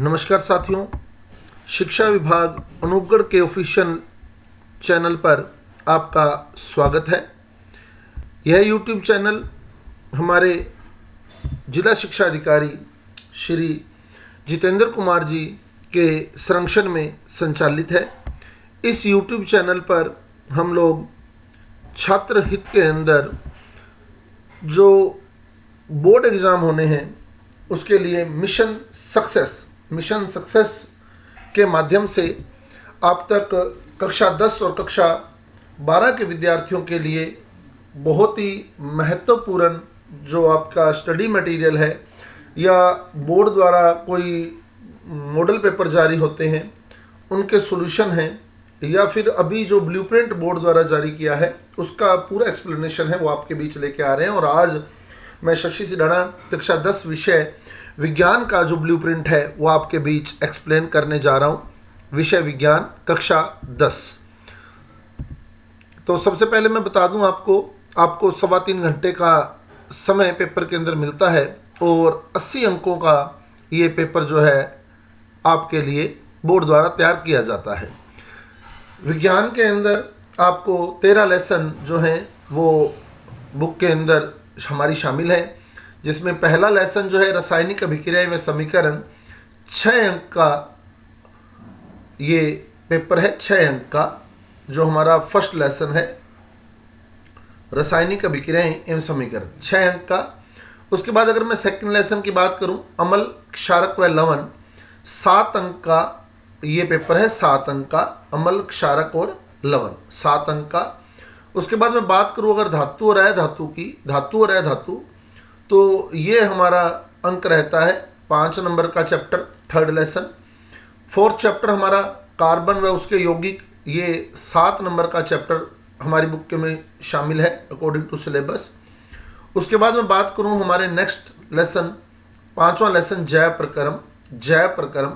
नमस्कार साथियों, शिक्षा विभाग अनूपगढ़ के ऑफिशियल चैनल पर आपका स्वागत है। यह यूट्यूब चैनल हमारे जिला शिक्षा अधिकारी श्री जितेंद्र कुमार जी के संरक्षण में संचालित है। इस यूट्यूब चैनल पर हम लोग छात्र हित के अंदर जो बोर्ड एग्ज़ाम होने हैं उसके लिए मिशन सक्सेस के माध्यम से आप तक कक्षा 10 और कक्षा 12 के विद्यार्थियों के लिए बहुत ही महत्वपूर्ण जो आपका स्टडी मटेरियल है या बोर्ड द्वारा कोई मॉडल पेपर जारी होते हैं उनके सॉल्यूशन हैं या फिर अभी जो ब्लूप्रिंट बोर्ड द्वारा जारी किया है उसका पूरा एक्सप्लेनेशन है वो आपके बीच लेके आ रहे हैं। और आज मैं शशि सिडाना कक्षा 10 विषय विज्ञान का जो ब्लूप्रिंट है वो आपके बीच एक्सप्लेन करने जा रहा हूँ। विषय विज्ञान कक्षा 10। तो सबसे पहले मैं बता दूं आपको 3.25 घंटे का समय पेपर के अंदर मिलता है और 80 अंकों का ये पेपर जो है आपके लिए बोर्ड द्वारा तैयार किया जाता है। विज्ञान के अंदर आपको 13 लेसन जो हैं वो बुक के अंदर हमारी शामिल है, जिसमें पहला लेसन जो है रासायनिक अभिक्रियाएं व समीकरण 6 अंक का ये पेपर है। 6 अंक का जो हमारा फर्स्ट लेसन है रासायनिक अभिक्रियाएं एवं समीकरण 6 अंक का। उसके बाद अगर मैं सेकंड लेसन की बात करूं अम्ल क्षारक व लवण 7 अंक का ये पेपर है। 7 अंक का अम्ल क्षारक और लवण 7 अंक का। उसके बाद मैं बात करूं अगर धातु और अधातु तो ये हमारा अंक रहता है 5 नंबर का chapter third lesson. Fourth chapter हमारा कार्बन व उसके यौगिक, ये 7 नंबर का चैप्टर हमारी बुक के में शामिल है अकॉर्डिंग टू सिलेबस। उसके बाद मैं बात करूं हमारे नेक्स्ट लेसन 5वां लेसन जैव प्रक्रम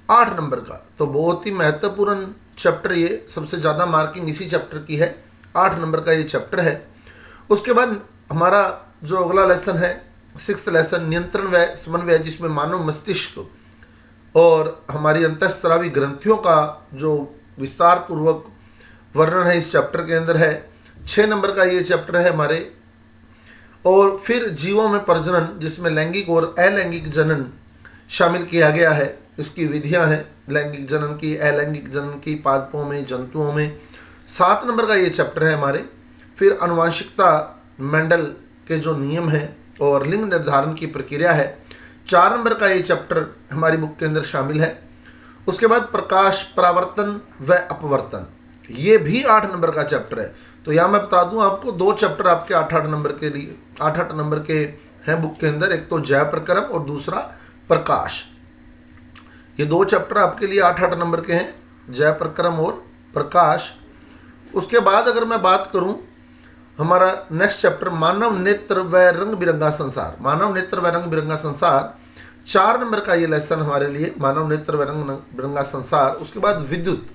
8 नंबर का। तो बहुत ही महत्वपूर्ण चैप्टर, ये सबसे ज़्यादा मार्किंग इसी चैप्टर की है। 8 नंबर का ये चैप्टर है। उसके बाद हमारा जो अगला लेसन है 6th लेसन नियंत्रण व समन्वय, जिसमें मानव मस्तिष्क और हमारी अंतःस्रावी ग्रंथियों का जो विस्तार पूर्वक वर्णन है इस चैप्टर के अंदर है। 6 नंबर का ये चैप्टर है हमारे। और फिर जीवों में प्रजनन, जिसमें लैंगिक और अलैंगिक जनन शामिल किया गया है। इसकी विधियां हैं लैंगिक जनन की, अलैंगिक जनन की, पादपों में, जंतुओं में। 7 नंबर का ये चैप्टर है हमारे। फिर आनुवंशिकता, मेंडल के जो नियम हैं और लिंग निर्धारण की प्रक्रिया है। 4 नंबर का ये चैप्टर हमारी बुक के अंदर शामिल है। उसके बाद प्रकाश, परावर्तन व अपवर्तन, ये भी 8 नंबर का चैप्टर है। तो यहाँ मैं बता दूं आपको 2 चैप्टर आपके 8-8 नंबर के लिए 8-8 नंबर के हैं बुक के अंदर। एक तो जैव प्रक्रम और दूसरा प्रकाश। ये 2 चैप्टर आपके लिए 8-8 नंबर के हैं, जैव प्रक्रम और प्रकाश। उसके बाद अगर मैं बात करूं हमारा नेक्स्ट चैप्टर मानव नेत्र व रंग बिरंगा संसार 4 नंबर का ये लेसन हमारे लिए, मानव नेत्र व रंग बिरंगा संसार। उसके बाद विद्युत,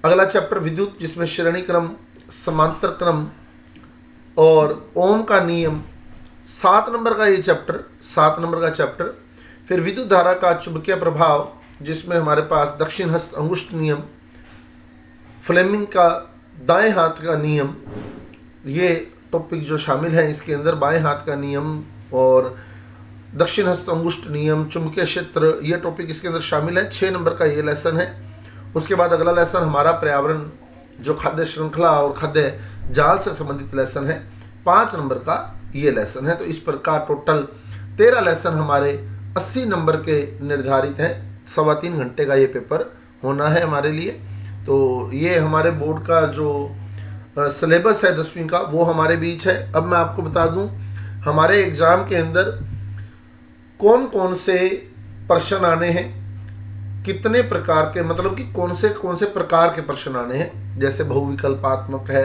अगला चैप्टर विद्युत, जिसमें श्रेणी क्रम, समांतर क्रम और ओम का नियम 7 नंबर का ये चैप्टर, 7 नंबर का चैप्टर। फिर विद्युत धारा का चुंबकीय प्रभाव, जिसमें हमारे पास दक्षिण हस्त अंगुष्ठ नियम, फ्लेमिंग का दाएं हाथ का नियम, ये टॉपिक जो शामिल है इसके अंदर, बाएं हाथ का नियम और दक्षिण हस्त अंगुष्ठ नियम, चुंबकीय क्षेत्र, ये टॉपिक इसके अंदर शामिल है। 6 नंबर का ये लेसन है। उसके बाद अगला लेसन हमारा पर्यावरण, जो खाद्य श्रृंखला और खाद्य जाल से संबंधित लेसन है, 5 नंबर का ये लेसन है। तो इस प्रकार टोटल 13 लेसन हमारे 80 नंबर के निर्धारित हैं। 3.25 घंटे का ये पेपर होना है हमारे लिए। तो ये हमारे बोर्ड का जो सिलेबस है 10वीं का वो हमारे बीच है। अब मैं आपको बता दूं हमारे एग्ज़ाम के अंदर कौन कौन से प्रश्न आने हैं, कितने प्रकार के, मतलब कि कौन से प्रकार के प्रश्न आने हैं। जैसे बहुविकल्पात्मक है,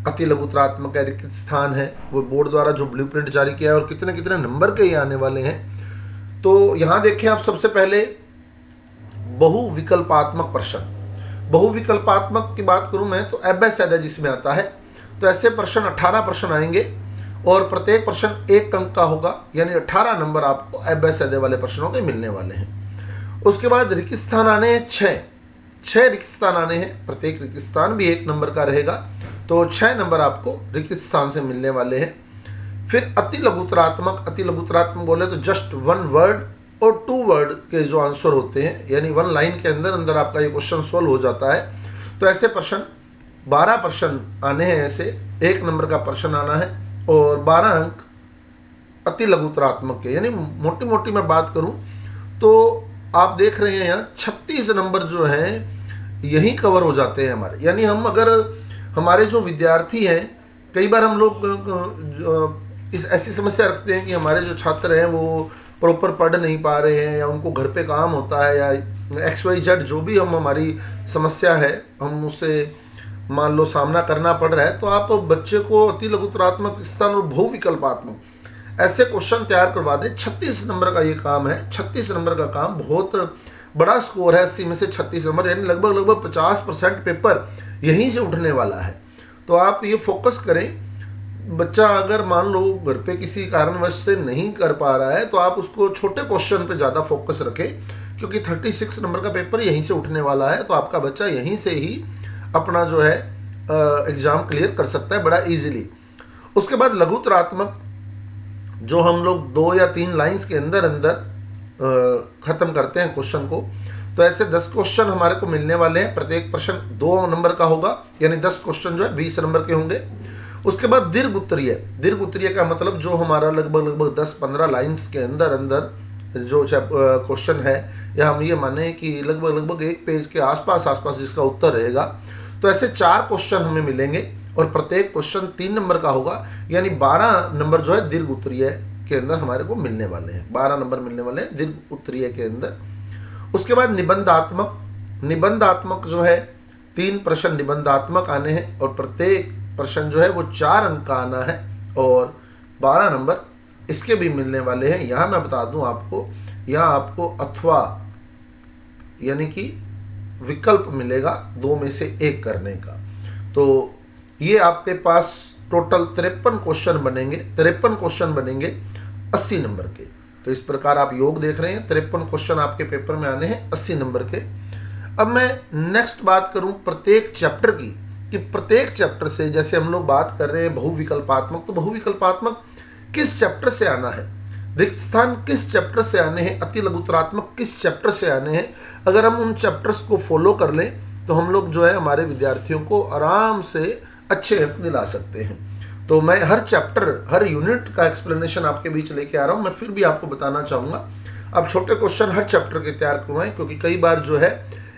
अति लघुतरात्मक है, रिक्त स्थान है, वो बोर्ड द्वारा जो ब्लूप्रिंट जारी किया है और कितने कितने नंबर के ये आने वाले हैं। तो यहाँ देखें आप, सबसे पहले बहुविकल्पात्मक प्रश्न। बहुविकल्पात्मक की बात करूं मैं तो एबेसेदा जिसमें आता है, तो ऐसे प्रश्न 18 प्रश्न आएंगे और प्रत्येक प्रश्न 1 अंक का होगा, यानी 18 नंबर आपको एबेसेदा वाले प्रश्नों के मिलने वाले हैं। उसके बाद रिक्त स्थान आने हैं 6 रिक्त स्थान आने हैं, प्रत्येक रिक्त स्थान भी 1 नंबर का रहेगा, तो 6 नंबर आपको रिक्त स्थान से मिलने वाले हैं। फिर अति लघुतरात्मक बोले तो जस्ट 1 वर्ड और 2 वर्ड के जो आंसर होते हैं, यानी 1 लाइन के अंदर अंदर आपका ये क्वेश्चन सोल्व हो जाता है। तो ऐसे प्रश्न 12 प्रश्न आने हैं, ऐसे 1 नंबर का प्रश्न आना है और 12 अंक अति लघुतरात्मक के। यानी मोटी मोटी मैं बात करूं तो आप देख रहे हैं यहाँ 36 नंबर जो हैं यही कवर हो जाते हैं हमारे। यानी हम अगर हमारे जो विद्यार्थी हैं, कई बार हम लोग इस ऐसी समस्या रखते हैं कि हमारे जो छात्र हैं वो प्रॉपर पढ़ नहीं पा रहे हैं, या उनको घर पे काम होता है, या XYZ जो भी हमारी समस्या है हम उससे मान लो सामना करना पड़ रहा है, तो आप बच्चे को अति लघुतरात्मक स्थान और बहुविकल्पात्मक ऐसे क्वेश्चन तैयार करवा दें। 36 नंबर का ये काम है। 36 नंबर का काम बहुत बड़ा स्कोर है, 80 में से 36 नंबर, यानी लगभग 50% पेपर यहीं से उठने वाला है। तो आप ये फोकस करें। बच्चा अगर मान लो घर पे किसी कारणवश से नहीं कर पा रहा है तो आप उसको छोटे क्वेश्चन पे ज़्यादा फोकस रखें, क्योंकि 36 नंबर का पेपर यहीं से उठने वाला है। तो आपका बच्चा यहीं से ही अपना जो है एग्ज़ाम क्लियर कर सकता है बड़ा इजीली। उसके बाद लघुतरात्मक जो हम लोग 2 या 3 लाइंस के अंदर अंदर ख़त्म करते हैं क्वेश्चन को, तो ऐसे 10 क्वेश्चन हमारे को मिलने वाले हैं। प्रत्येक प्रश्न 2 नंबर का होगा, यानी 10 क्वेश्चन जो है 20 नंबर के होंगे। उसके बाद दीर्घ उत्तरीय का मतलब जो हमारा लगभग 10-15 लाइंस के अंदर अंदर जो क्वेश्चन है, या हम ये माने कि लगभग 1 पेज के आसपास जिसका उत्तर रहेगा। तो ऐसे 4 क्वेश्चन हमें मिलेंगे और प्रत्येक क्वेश्चन 3 नंबर का होगा, यानी 12 नंबर जो है दीर्घ उत्तरीय के अंदर हमारे को मिलने वाले हैं। 12 नंबर मिलने वाले हैं दीर्घ उत्तरीय के अंदर। उसके बाद निबंधात्मक जो है 3 प्रश्न निबंधात्मक आने हैं और प्रत्येक प्रश्न जो है वो 4 अंक का आना है और 12 नंबर इसके भी मिलने वाले हैं। यहाँ मैं बता दूं आपको, यहाँ आपको अथवा यानी कि विकल्प मिलेगा 2 में से 1 करने का। तो ये आपके पास टोटल 53 क्वेश्चन बनेंगे, 53 क्वेश्चन बनेंगे 80 नंबर के। तो इस प्रकार आप योग देख रहे हैं, 53 क्वेश्चन आपके पेपर में आने हैं 80 नंबर के। अब मैं नेक्स्ट बात करूं प्रत्येक चैप्टर की, कि प्रत्येक चैप्टर से जैसे हम लोग बात कर रहे हैं बहुविकल्पात्मक, तो बहुविकल्पात्मक किस चैप्टर से आना है, रिक्त स्थान किस चैप्टर से आने हैं, अति लघुतरात्मक किस चैप्टर से आने हैं। अगर हम उन चैप्टर्स को फॉलो कर लें तो हम लोग जो है हमारे विद्यार्थियों को आराम से अच्छे अंक दिला सकते हैं। तो मैं हर चैप्टर हर यूनिट का एक्सप्लेनेशन आपके बीच लेके आ रहा हूँ। मैं फिर भी आपको बताना चाहूँगा आप छोटे क्वेश्चन हर चैप्टर के तैयार करवाएं, क्योंकि कई बार जो है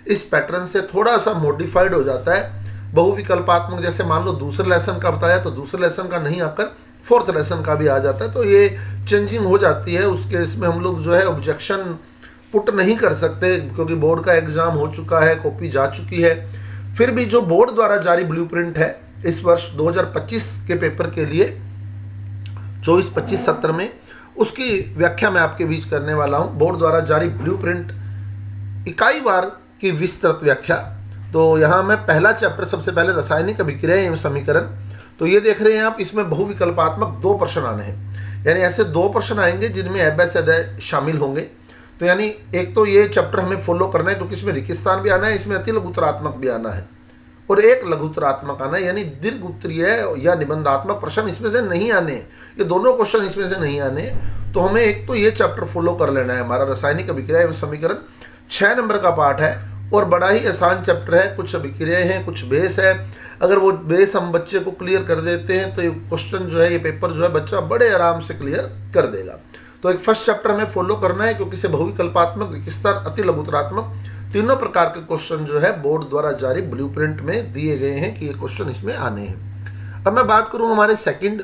इस पैटर्न से थोड़ा सा मॉडिफाइड हो जाता है। बहुविकल्पात्मक जैसे मान लो दूसरे लेसन का बताया तो दूसरे लेसन का नहीं आकर 4th लेसन का भी आ जाता है, तो ये चेंजिंग हो जाती है। उसके इसमें हम लोग जो है ऑब्जेक्शन पुट नहीं कर सकते, क्योंकि बोर्ड का एग्जाम हो चुका है, कॉपी जा चुकी है। फिर भी जो बोर्ड द्वारा जारी ब्लूप्रिंट है इस वर्ष 2025 के पेपर के लिए 24-25 सत्र में, उसकी व्याख्या मैं आपके बीच करने वाला हूं। बोर्ड द्वारा जारी ब्लूप्रिंट इकाईवार की विस्तृत व्याख्या। तो यहाँ मैं पहला चैप्टर सबसे पहले रासायनिक अभिक्रिया एवं समीकरण, तो ये देख रहे हैं आप, इसमें बहुविकल्पात्मक 2 प्रश्न आने हैं, यानी ऐसे 2 प्रश्न आएंगे जिनमें अभ्यास शामिल होंगे। तो यानी एक तो ये चैप्टर हमें फॉलो करना है, क्योंकि इसमें रिक्त स्थान भी आना है, इसमें अति लघुतरात्मक भी आना है और एक लघुतरात्मक आना है, यानी दीर्घ उत्तरीय या निबंधात्मक प्रश्न इसमें से नहीं आने, ये दोनों क्वेश्चन इसमें से नहीं आने। तो हमें एक तो ये चैप्टर फॉलो कर लेना है। हमारा रासायनिक अभिक्रिया एवं समीकरण 6 नंबर का पाठ है और बड़ा ही आसान चैप्टर है। कुछ अभिक्रियाएं हैं, कुछ बेस है। अगर वो बेस हम बच्चे को क्लियर कर देते हैं तो ये क्वेश्चन जो है, ये पेपर जो है बच्चा बड़े आराम से क्लियर कर देगा। तो एक फर्स्ट चैप्टर हमें फॉलो करना है, क्योंकि इसे बहुविकल्पात्मक, रिक्त स्थान, अति लघुतरात्मक तीनों प्रकार के क्वेश्चन जो है बोर्ड द्वारा जारी ब्लूप्रिंट में दिए गए हैं कि ये क्वेश्चन इसमें आने हैं। अब मैं बात करूं हमारे सेकंड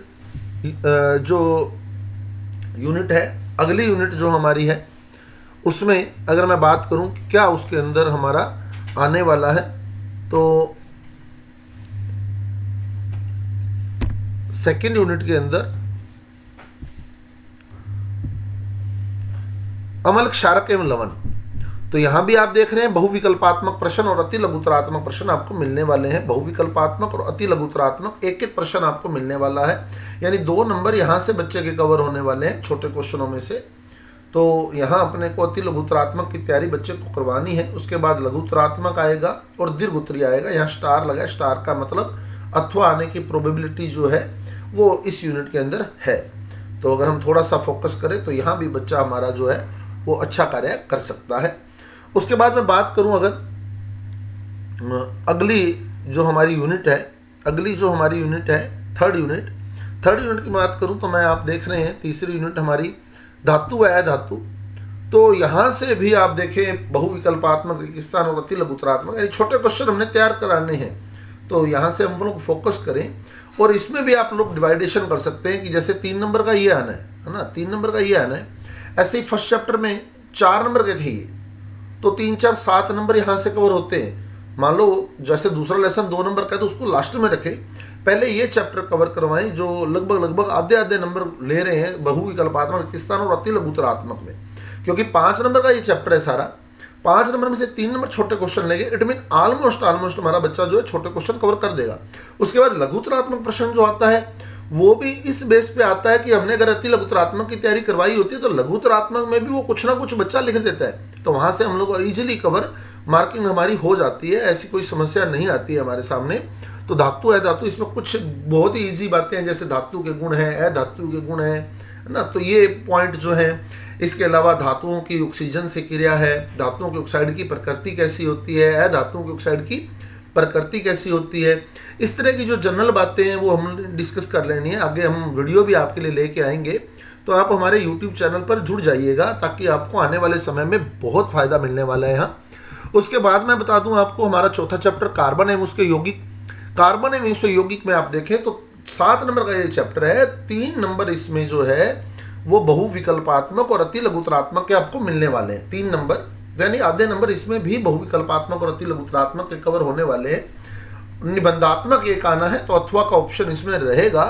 जो यूनिट है, अगली यूनिट जो हमारी है, उसमें अगर मैं बात करूं क्या उसके अंदर हमारा आने वाला है, तो सेकंड यूनिट के अंदर अम्ल, क्षारक एवं लवण, तो यहां भी आप देख रहे हैं बहुविकल्पात्मक प्रश्न और अति लघुतरात्मक प्रश्न आपको मिलने वाले हैं। बहुविकल्पात्मक और अति लघुतरात्मक एक एक प्रश्न आपको मिलने वाला है, यानी 2 नंबर यहां से बच्चे के कवर होने वाले हैं छोटे क्वेश्चनों में से। तो यहाँ अपने को अति लघुत्तरात्मक की तैयारी बच्चे को करवानी है। उसके बाद लघुत्तरात्मक आएगा और दीर्घ उत्तरीय आएगा। यहाँ स्टार लगा, स्टार का मतलब अथवा आने की प्रोबेबिलिटी जो है वो इस यूनिट के अंदर है। तो अगर हम थोड़ा सा फोकस करें तो यहाँ भी बच्चा हमारा जो है वो अच्छा कार्य कर सकता है। उसके बाद मैं बात करूँ अगर अगली जो हमारी यूनिट है, थर्ड यूनिट की बात करूं तो मैं आप देख रहे हैं तीसरी यूनिट हमारी धातु है, धातु। तो यहाँ से भी आप देखें बहुविकल्पात्मक, रेगिस्तान और अति लघुत्तरात्मक, यानी छोटे क्वेश्चन हमने तैयार कराने हैं। तो यहाँ से हम लोग फोकस करें और इसमें भी आप लोग डिवाइडेशन कर सकते हैं कि जैसे 3 नंबर का ये आना है ना, 3 नंबर का ये आना है। ऐसे ही फर्स्ट चैप्टर में 4 नंबर के थे ये, तो 3, 4, 7 नंबर यहाँ से कवर होते हैं। मान लो जैसे दूसरा लेसन 2 नंबर का है तो उसको लास्ट में रखें, पहले ये चैप्टर कवर करवाएं जो लगभग आधे नंबर ले रहे हैं बहुविकल्पात्मक, रेगिस्तान और अति लघुत्तरात्मक में। क्योंकि 5 नंबर का ये चैप्टर है सारा, 5 नंबर में से 3 नंबर छोटे क्वेश्चन लेंगे। इट मीन ऑलमोस्ट हमारा बच्चा जो है छोटे क्वेश्चन कवर कर देगा। उसके बाद लघुत्तरात्मक प्रश्न जो आता है वो भी इस बेस पे आता है कि हमने अगर अति लघुत्तरात्मक की तैयारी करवाई होती है तो लघुत्तरात्मक में भी वो कुछ ना कुछ बच्चा लिख देता है, तो वहां से हम लोग इजीली कवर मार्किंग हमारी हो जाती है, ऐसी कोई समस्या नहीं आती है हमारे सामने। तो धातु है, धातु इसमें कुछ बहुत ही ईजी बातें हैं, जैसे धातु के गुण हैं, अधातु के गुण हैं ना, तो ये पॉइंट जो है। इसके अलावा धातुओं की ऑक्सीजन से क्रिया है, धातुओं की ऑक्साइड की प्रकृति कैसी होती है, अधातुओं की ऑक्साइड की प्रकृति कैसी होती है, इस तरह की जो जनरल बातें हैं वो हम डिस्कस कर लेनी है। आगे हम वीडियो भी आपके लिए लेके आएंगे, तो आप हमारे यूट्यूब चैनल पर जुड़ जाइएगा ताकि आपको आने वाले समय में बहुत फायदा मिलने वाला है यहाँ। उसके बाद मैं बता दूं आपको हमारा चौथा चैप्टर कार्बन एवं उसके यौगिक, कार्बन एवं उसके यौगिक में आप देखें तो 7 नंबर का ये चैप्टर है। 3 नंबर इसमें जो है वो बहुविकल्पात्मक और अति लघुत्तरात्मक के आपको मिलने वाले हैं। 3 नंबर यानी आधे नंबर इसमें भी बहुविकल्पात्मक और अति लघुत्तरात्मक के कवर होने वाले हैं। निबंधात्मक एक आना है तो अथवा का ऑप्शन इसमें रहेगा।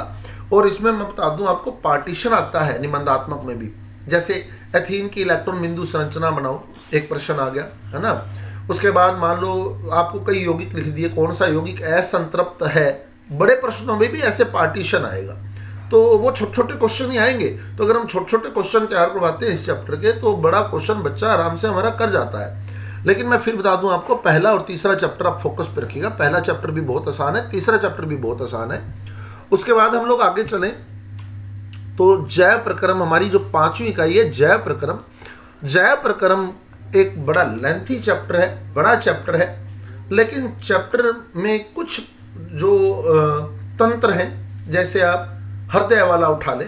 और इसमें मैं बता दूं आपको पार्टीशन आता है निबंधात्मक में भी, जैसे एथीन की इलेक्ट्रॉन बिंदु संरचना बनाओ, एक प्रश्न आ गया है ना। उसके बाद मान लो आपको कई यौगिक लिख दिए, कौन सा यौगिक असंतृप्त है, बड़े प्रश्नों में भी ऐसे पार्टीशन आएगा। तो वो छोटे छोटे क्वेश्चन ही आएंगे। तो अगर हम छोटे छोटे क्वेश्चन तैयार करवाते हैं इस चैप्टर के तो बड़ा क्वेश्चन बच्चा आराम से हमारा कर जाता है। लेकिन मैं फिर बता दूं आपको, पहला और तीसरा चैप्टर आप फोकस पे रखिएगा। पहला चैप्टर भी बहुत आसान है, तीसरा चैप्टर भी बहुत आसान है। उसके बाद हम लोग आगे चलें तो जैव प्रक्रम, हमारी जो 5वीं इकाई है जैव प्रक्रम। जैव प्रक्रम एक बड़ा लेंथी चैप्टर है, बड़ा चैप्टर है, लेकिन चैप्टर में कुछ जो तंत्र हैं, जैसे आप हृदय वाला उठा ले,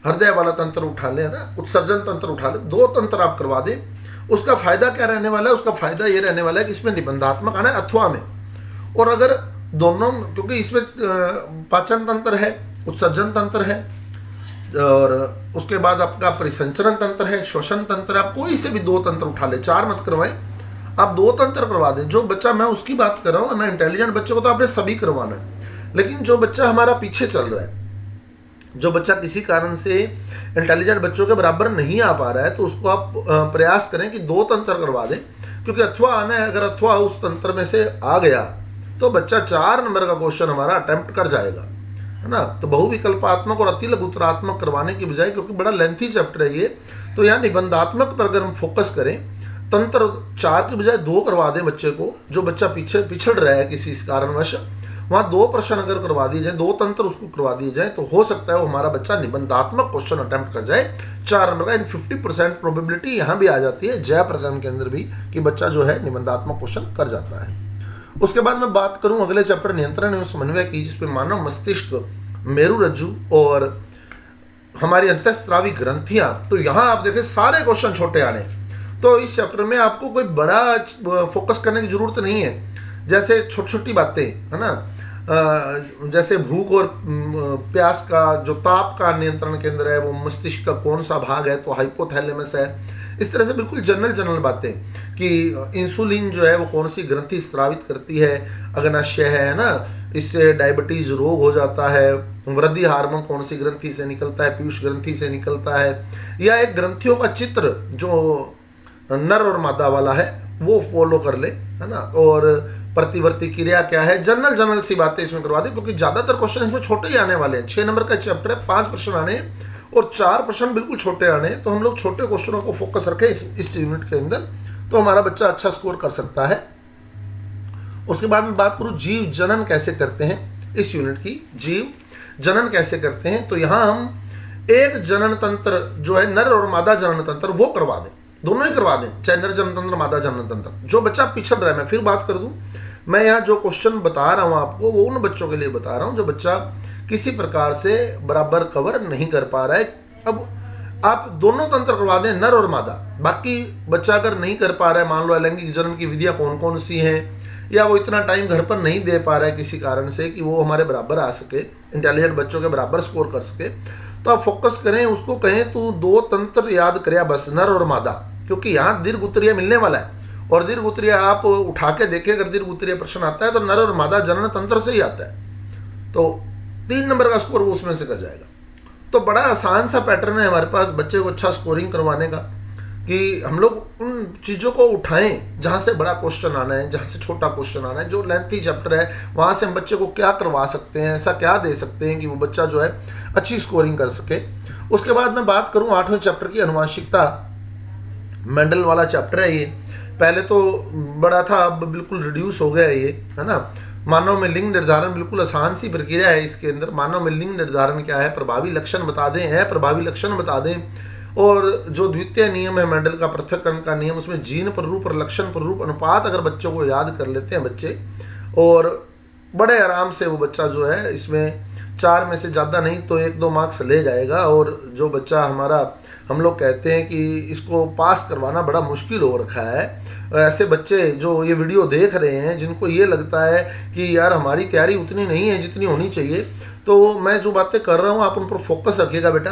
हृदय वाला तंत्र उठा ले ना, उत्सर्जन तंत्र उठा ले, 2 तंत्र आप करवा दें। उसका फायदा क्या रहने वाला है? उसका फायदा ये रहने वाला है कि इसमें निबंधात्मक आना है अथवा में, और अगर दोनों, क्योंकि इसमें पाचन तंत्र है, उत्सर्जन तंत्र है, और उसके बाद आपका परिसंचरण तंत्र है, श्वसन तंत्र है। आप कोई से भी 2 तंत्र उठा ले, 4 मत करवाएं, आप 2 तंत्र करवा दें। जो बच्चा, मैं उसकी बात कर रहा हूँ, मैं इंटेलिजेंट बच्चे को तो आपने सभी करवाना है, लेकिन जो बच्चा हमारा पीछे चल रहा है, जो बच्चा किसी कारण से इंटेलिजेंट बच्चों के बराबर नहीं आ पा रहा है, तो उसको आप प्रयास करें कि 2 तंत्र करवा दें, क्योंकि अथवा आना है। अगर अथवा उस तंत्र में से आ गया तो बच्चा 4 नंबर का क्वेश्चन हमारा अटेम्प्ट कर जाएगा, है ना। तो बहुविकल्पात्मक और अति लघुत्तरात्मक करवाने की बजाय, क्योंकि बड़ा लेंथी चैप्टर है ये, तो यहाँ निबंधात्मक पर अगर हम फोकस करें, तंत्र 4 की बजाय 2 करवा दें बच्चे को। जो बच्चा पीछे पिछड़ रहा है किसी कारणवश, वहाँ 2 प्रश्न अगर करवा दिए जाए, 2 तंत्र उसको करवा दिए जाए, तो हो सकता है वो हमारा बच्चा निबंधात्मक क्वेश्चन अटेम्प्ट कर जाए 4 नंबर का। इन 50% प्रोबेबिलिटी यहाँ भी आ जाती है जय प्रकरण के अंदर भी, कि बच्चा जो है निबंधात्मक क्वेश्चन कर जाता है। उसके बाद मैं बात करूं अगले चैप्टर नियंत्रण एवं समन्वय की, जिसपे मानव मस्तिष्क, मेरुरज्जु और हमारी अंतःस्रावी ग्रंथियां। तो यहाँ आप देखें सारे क्वेश्चन छोटे आने, तो इस चैप्टर में आपको कोई बड़ा फोकस करने की जरूरत नहीं है। जैसे छोटी छोटी बातें, है ना, जैसे भूख और प्यास का, जो ताप का नियंत्रण केंद्र है वो मस्तिष्क का कौन सा भाग है, तो हाइपोथैलेमस है। इस तरह से बिल्कुल जनरल बातें कि इंसुलिन जो है वो कौन सी ग्रंथि स्रावित करती है, अग्नाशय है ना, इससे डायबिटीज रोग हो जाता है। वृद्धि हार्मोन कौन सी ग्रंथि से निकलता है, पीयूष ग्रंथि से निकलता है। या एक ग्रंथियों का चित्र जो नर और मादा वाला है वो फॉलो कर ले, है ना। और प्रतिवर्ती क्रिया क्या है, जनरल सी बातें इसमें करवा दे, क्योंकि ज्यादातर क्वेश्चन इसमें छोटे ही आने वाले हैं। 6 नंबर का चैप्टर है, 5 प्रश्न आने हैं, और 4 प्रश्न बिल्कुल छोटे आने हैं, तो हम लोग छोटे क्वेश्चनों को फोकस रखें इस यूनिट के अंदर, तो हमारा बच्चा अच्छा स्कोर कर सकता है। उसके बाद में बात करूं जीव जनन कैसे करते हैं, इस यूनिट की जीव जनन कैसे करते हैं, तो यहाँ हम एक जनन तंत्र जो है नर और मादा जनन तंत्र वो करवा दें, दोनों ही करवा दें, चाहे नर जनन तंत्र मादा जनन तंत्र। जो बच्चा पिछड़ रहा है, मैं फिर बात कर दूं, मैं यहाँ जो क्वेश्चन बता रहा हूँ आपको वो उन बच्चों के लिए बता रहा हूँ जो बच्चा किसी प्रकार से बराबर कवर नहीं कर पा रहा है। अब आप दोनों तंत्र करवा दें, नर और मादा, बाकी बच्चा अगर नहीं कर पा रहा है, मान लो अलैंगिक जनन की विधियाँ कौन कौन सी हैं, या वो इतना टाइम घर पर नहीं दे पा रहा है किसी कारण से कि वो हमारे बराबर आ सके, इंटेलिजेंट बच्चों के बराबर स्कोर कर सके, तो आप फोकस करें, उसको कहें तू 2 तंत्र याद करे बस, नर और मादा, क्योंकि यहाँ दीर्घ उत्तरीय मिलने वाला है। और दीर्घ उत्तरीय आप उठा के देखें, अगर दीर्घ उत्तरीय प्रश्न आता है तो नर और मादा जनन तंत्र से ही आता है, तो 3 नंबर का स्कोर वो उसमें से कर जाएगा। तो बड़ा आसान सा पैटर्न है हमारे पास बच्चे को अच्छा स्कोरिंग करवाने का, कि हम लोग उन चीज़ों को उठाएं जहाँ से बड़ा क्वेश्चन आना है, जहाँ से छोटा क्वेश्चन आना है, जो लेंथी चैप्टर है वहाँ से हम बच्चे को क्या करवा सकते हैं, ऐसा क्या दे सकते हैं कि वो बच्चा जो है अच्छी स्कोरिंग कर सके। उसके बाद मैं बात करूँ 8वें चैप्टर की, अनुवांशिकता, मेंडल वाला चैप्टर है ये। पहले तो बड़ा था, अब बिल्कुल रिड्यूस हो गया है ये, है ना। मानव में लिंग निर्धारण बिल्कुल आसान सी प्रक्रिया है इसके अंदर। मानव में लिंग निर्धारण क्या है, प्रभावी लक्षण बता दें, है प्रभावी लक्षण बता दें, और जो द्वितीय नियम है मेंडल का, पृथक्करण का नियम, उसमें जीन प्ररूप और लक्षण प्ररूप अनुपात अगर बच्चों को याद कर लेते हैं बच्चे, और बड़े आराम से वो बच्चा जो है इसमें 4 में से ज़्यादा नहीं तो 1-2 मार्क्स ले जाएगा। और जो बच्चा हमारा, हम लोग कहते हैं कि इसको पास करवाना बड़ा मुश्किल हो रखा है, ऐसे बच्चे जो ये वीडियो देख रहे हैं जिनको ये लगता है कि यार हमारी तैयारी उतनी नहीं है जितनी होनी चाहिए, तो मैं जो बातें कर रहा हूँ आप उन पर फोकस रखिएगा बेटा।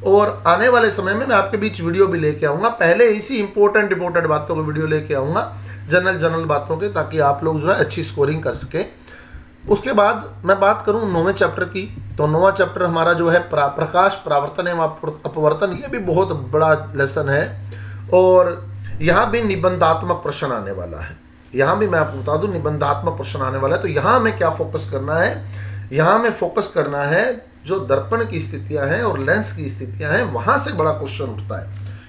और आने वाले समय में मैं आपके बीच वीडियो भी लेके आऊँगा, पहले इसी इंपॉर्टेंट बातों की वीडियो लेके आऊँगा, जनरल बातों के, ताकि आप लोग जो है अच्छी स्कोरिंग कर सके। उसके बाद मैं बात करूं 9वें चैप्टर की, तो 9वां चैप्टर हमारा जो है प्रकाश परावर्तन एवं अपवर्तन, ये भी बहुत बड़ा लेसन है, और यहाँ भी निबंधात्मक प्रश्न आने वाला है। यहाँ भी मैं आपको बता दूं निबंधात्मक प्रश्न आने वाला है। तो यहाँ में क्या फोकस करना है, यहाँ में फोकस करना है जो दर्पण की स्थितियाँ हैं और लेंस की स्थितियाँ हैं, वहाँ से बड़ा क्वेश्चन उठता है,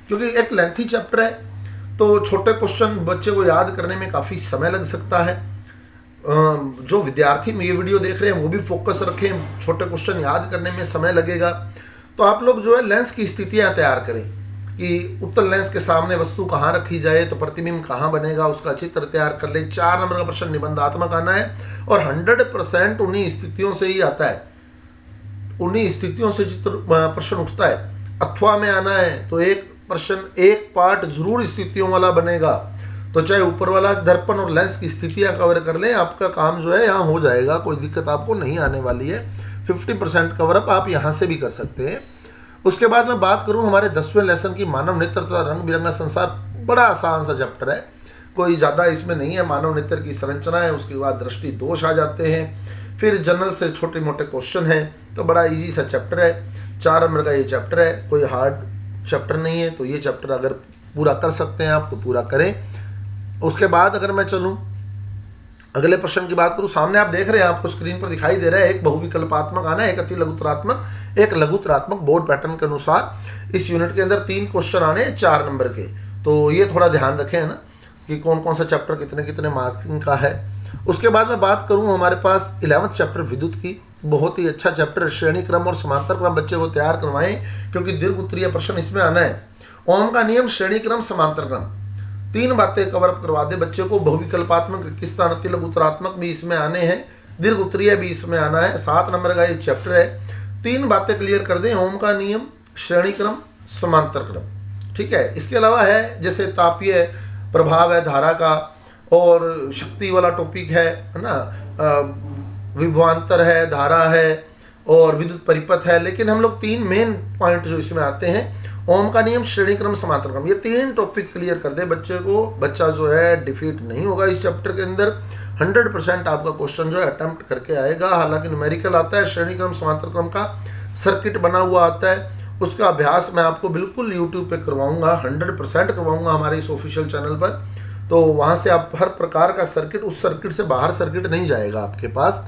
क्योंकि एक लेंथी चैप्टर है, तो छोटे क्वेश्चन बच्चे को याद करने में काफ़ी समय लग सकता है। जो विद्यार्थी में ये वीडियो देख रहे हैं वो भी फोकस रखें, छोटे क्वेश्चन याद करने में समय लगेगा। तो आप लोग जो है लेंस की स्थितियाँ तैयार करें कि उत्तल लेंस के सामने वस्तु कहाँ रखी जाए तो प्रतिबिंब कहाँ बनेगा, उसका चित्र तैयार कर ले। 4 नंबर का प्रश्न निबंधात्मक आना है, और 100% उन्हीं स्थितियों से ही आता है, उन्हीं स्थितियों से चित्र प्रश्न उठता है। अथवा में आना है तो एक प्रश्न, एक पार्ट जरूर स्थितियों वाला बनेगा, तो चाहे ऊपर वाला दर्पण और लेंस की स्थितियां कवर कर लें, आपका काम जो है यहाँ हो जाएगा, कोई दिक्कत आपको नहीं आने वाली है। 50% कवर अप आप यहाँ से भी कर सकते हैं। उसके बाद मैं बात करूँ हमारे 10वें लेसन की, मानव नेत्र तथा रंग बिरंगा संसार, बड़ा आसान सा चैप्टर है, कोई ज़्यादा इसमें नहीं है। मानव नेत्र की संरचना है, उसके बाद दृष्टि दोष आ जाते हैं, फिर जनरल से छोटे मोटे क्वेश्चन हैं, तो बड़ा ईजी सा चैप्टर है। 4 नंबर का ये चैप्टर है, कोई हार्ड चैप्टर नहीं है, तो ये चैप्टर अगर पूरा कर सकते हैं आप तो पूरा करें। उसके बाद अगर मैं चलूँ अगले प्रश्न की बात करूँ, सामने आप देख रहे हैं, आपको स्क्रीन पर दिखाई दे रहा है, एक बहुविकल्पात्मक आना है, एक अति लघुतरात्मक, एक लघुतरात्मक। बोर्ड पैटर्न के अनुसार इस यूनिट के अंदर 3 क्वेश्चन आने हैं 4 नंबर के, तो ये थोड़ा ध्यान रखें है ना कि कौन कौन सा चैप्टर कितने कितने मार्किंग का है। उसके बाद मैं बात करूँ हमारे पास 11वां चैप्टर विद्युत की, बहुत ही अच्छा चैप्टर, श्रेणी क्रम और समांतर क्रम बच्चे को तैयार करवाएं, क्योंकि दीर्घ उत्तरीय प्रश्न इसमें आना है। ओम का नियम, श्रेणी क्रम, समांतर क्रम, 3 बातें कवर अप करवा दे बच्चे को। बहुविकल्पात्मक, रिक्तस्थान, अति लघुतरात्मक भी इसमें आने हैं, दीर्घ उत्तरीय भी इसमें आना है। 7 नंबर का ये चैप्टर है, 3 बातें क्लियर कर दें, ओम का नियम, श्रेणी क्रम, समांतर क्रम, ठीक है। इसके अलावा है जैसे तापीय प्रभाव है धारा का, और शक्ति वाला टॉपिक है ना, विभवांतर है, धारा है, और विद्युत परिपथ है। लेकिन हम लोग 3 मेन पॉइंट जो इसमें आते हैं, ओम का नियम, श्रेणी क्रम, समांतर क्रम, ये 3 टॉपिक क्लियर कर दे बच्चे को, बच्चा जो है डिफीट नहीं होगा इस चैप्टर के अंदर। 100% आपका क्वेश्चन जो है अटेम्प्ट करके आएगा। हालांकि न्यूमेरिकल आता है, श्रेणी क्रम समांतर क्रम का सर्किट बना हुआ आता है, उसका अभ्यास मैं आपको बिल्कुल यूट्यूब पे करवाऊंगा, 100% करवाऊंगा हमारे इस ऑफिशियल चैनल पर। तो वहाँ से आप हर प्रकार का सर्किट, उस सर्किट से बाहर सर्किट नहीं जाएगा आपके पास।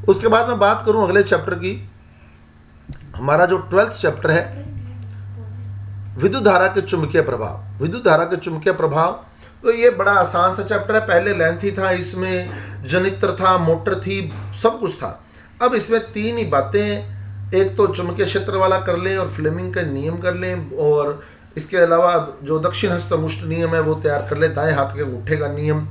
उसके बाद मैं बात करूँ अगले चैप्टर की, हमारा जो 12th चैप्टर है विद्युत धारा के चुंबकीय प्रभाव। विद्युत धारा के चुंबकीय प्रभाव, तो ये बड़ा आसान सा चैप्टर है। पहले लेंथी था, इसमें जनित्र था, मोटर थी, सब कुछ था। अब इसमें 3 ही बातें, एक तो चुंबकीय क्षेत्र वाला कर लें और फ्लेमिंग का नियम कर लें, और इसके अलावा जो दक्षिण हस्त अंगुष्ठ नियम है वो तैयार कर लें, दाएं हाथ के अंगूठे का नियम।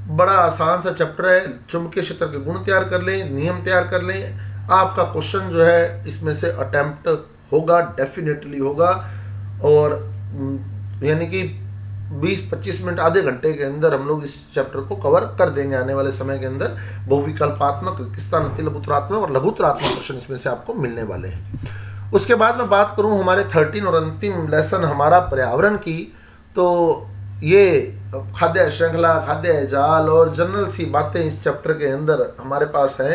बड़ा आसान सा चैप्टर है। चुंबकीय क्षेत्र के गुण तैयार कर लें, नियम तैयार कर लें। आपका क्वेश्चन जो है इसमें से अटेम्प्ट होगा, डेफिनेटली होगा, और यानी कि 20-25 मिनट, आधे घंटे के अंदर हम लोग इस चैप्टर को कवर कर देंगे आने वाले समय के अंदर। बहुविकल्पात्मक, रिक्तस्थान, लघुत्तरात्मक और लघुत्तरात्मक क्वेश्चन इसमें से आपको मिलने वाले हैं। उसके बाद मैं बात करूं हमारे 13 और अंतिम लेसन हमारा पर्यावरण की, तो ये खाद्य श्रृंखला, खाद्य जाल और जनरल सी बातें इस चैप्टर के अंदर हमारे पास है।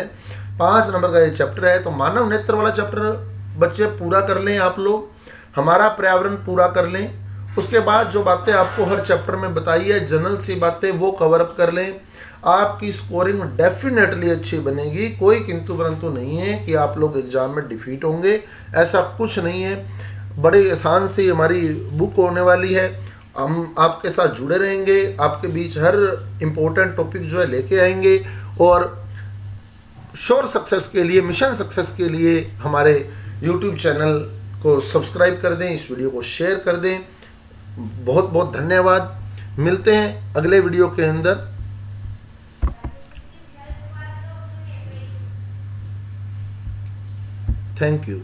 5 नंबर का ये चैप्टर है। तो मानव नेत्र वाला चैप्टर बच्चे पूरा कर लें आप लोग, हमारा पर्यावरण पूरा कर लें। उसके बाद जो बातें आपको हर चैप्टर में बताई है, जनरल सी बातें, वो कवर अप कर लें। आपकी स्कोरिंग डेफिनेटली अच्छी बनेगी। कोई किंतु परंतु नहीं है कि आप लोग एग्जाम में डिफीट होंगे, ऐसा कुछ नहीं है। बड़े आसान से हमारी बुक होने वाली है। हम आपके साथ जुड़े रहेंगे, आपके बीच हर इम्पोर्टेंट टॉपिक जो है लेके आएंगे, और श्योर सक्सेस के लिए, मिशन सक्सेस के लिए हमारे यूट्यूब चैनल को सब्सक्राइब कर दें, इस वीडियो को शेयर कर दें। बहुत बहुत धन्यवाद। मिलते हैं अगले वीडियो के अंदर। Thank you.